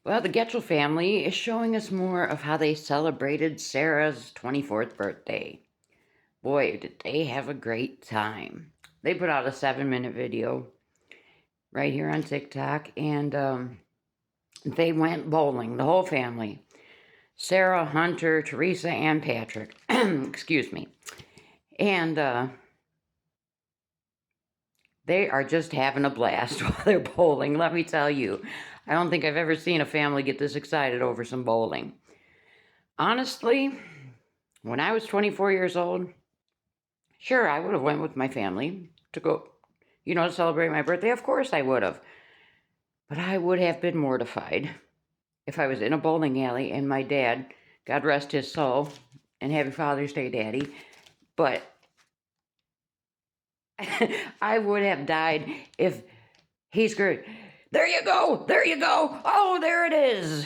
Well, the Getchell family is showing us more of how they celebrated Sarah's 24th birthday. Boy, did they have a great time. They put out a 7-minute video right here on TikTok, and they went bowling, the whole family. Sarah, Hunter, Teresa, and Patrick. Excuse me. And they are just having a blast while they're bowling, let me tell you. I don't think I've ever seen a family get this excited over some bowling. Honestly, when I was 24 years old, sure, I would have went with my family to go, to celebrate my birthday. Of course I would have. But I would have been mortified if I was in a bowling alley and my dad, God rest his soul, and happy Father's Day, Daddy, but I would have died if he's great. There you go, oh, there it is,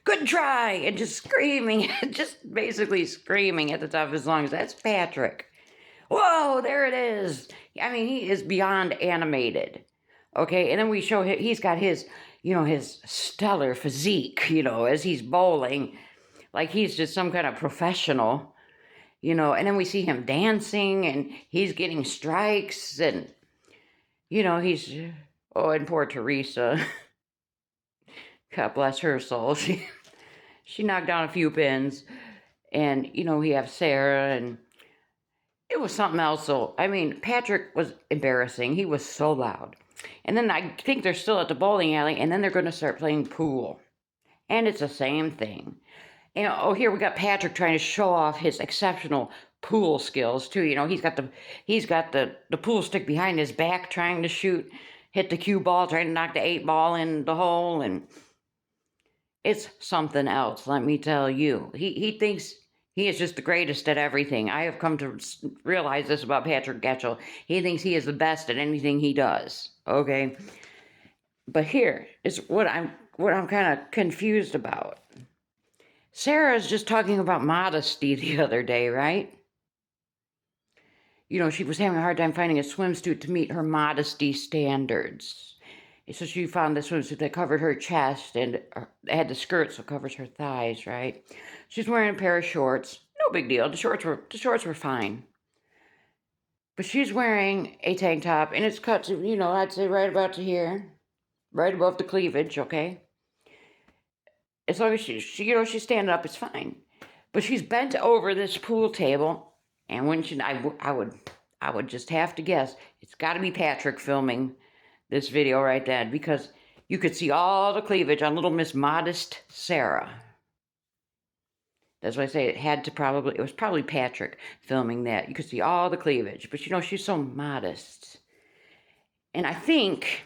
good try, and just screaming, just basically screaming at the top of his lungs. That's Patrick. Whoa, there it is. I mean, he is beyond animated. Okay, and then we show him, he's got his, his stellar physique, as he's bowling, like he's just some kind of professional, and then we see him dancing, and he's getting strikes, and, he's, oh, and poor Teresa, God bless her soul, she knocked down a few pins, and, we have Sarah, and it was something else. So, I mean, Patrick was embarrassing. He was so loud. And then I think they're still at the bowling alley, and then they're going to start playing pool. And it's the same thing. Here we got Patrick trying to show off his exceptional pool skills too. He's got the pool stick behind his back, trying to hit the cue ball, trying to knock the 8 ball in the hole, and it's something else. Let me tell you, he thinks he is just the greatest at everything. I have come to realize this about Patrick Getchell. He thinks he is the best at anything he does. Okay, but here is what I'm kind of confused about. Sarah's just talking about modesty the other day, right? She was having a hard time finding a swimsuit to meet her modesty standards. So she found the swimsuit that covered her chest and had the skirt so it covers her thighs, right? She's wearing a pair of shorts. No big deal. The shorts were fine. But she's wearing a tank top, and it's cut to, I'd say right about to here, right above the cleavage, okay? As long as she's standing up, it's fine. But she's bent over this pool table, and I would just have to guess it's got to be Patrick filming this video right then, because you could see all the cleavage on little Miss Modest Sarah. That's why I say it was probably Patrick filming that. You could see all the cleavage, but she's so modest. And I think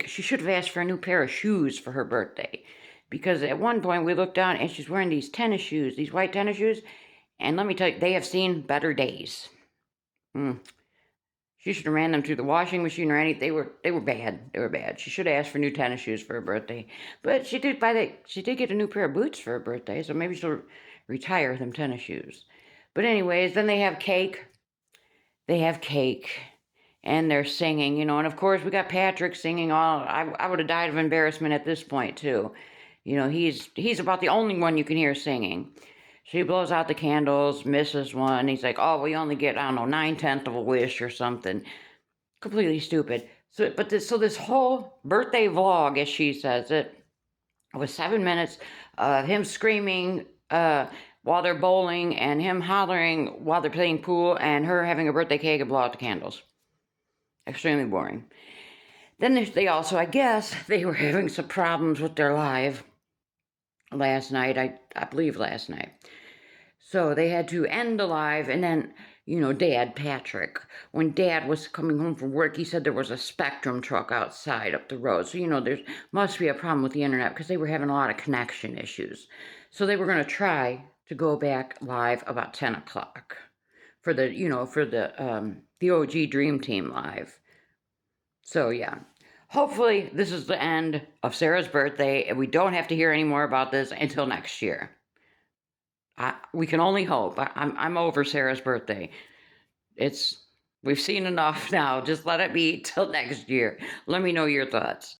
she should have asked for a new pair of shoes for her birthday, because at one point we looked down and she's wearing these tennis shoes, these white tennis shoes, and let me tell you, they have seen better days. She should have ran them through the washing machine or anything. They were bad. They were bad. She should have asked for new tennis shoes for her birthday. But she did get a new pair of boots for her birthday, so maybe she'll retire them tennis shoes. But anyways, then they have cake. And they're singing, and of course we got Patrick singing all. I would have died of embarrassment at this point too. He's about the only one you can hear singing. She blows out the candles, misses one. He's like, oh, we only get, I don't know, 9/10 of a wish or something. Completely stupid. So this whole birthday vlog, as she says it, was 7 minutes of him screaming while they're bowling, and him hollering while they're playing pool, and her having a birthday cake and blow out the candles. Extremely boring. Then they also, I guess, they were having some problems with their live last night. I believe last night. So they had to end the live, and then, Dad, Patrick, when Dad was coming home from work, he said there was a Spectrum truck outside up the road. So, there must be a problem with the internet, because they were having a lot of connection issues. So they were going to try to go back live about 10 o'clock for the OG Dream Team live. So, yeah. Hopefully, this is the end of Sarah's birthday, and we don't have to hear any more about this until next year. We can only hope. I'm over Sarah's birthday. We've seen enough now. Just let it be till next year. Let me know your thoughts.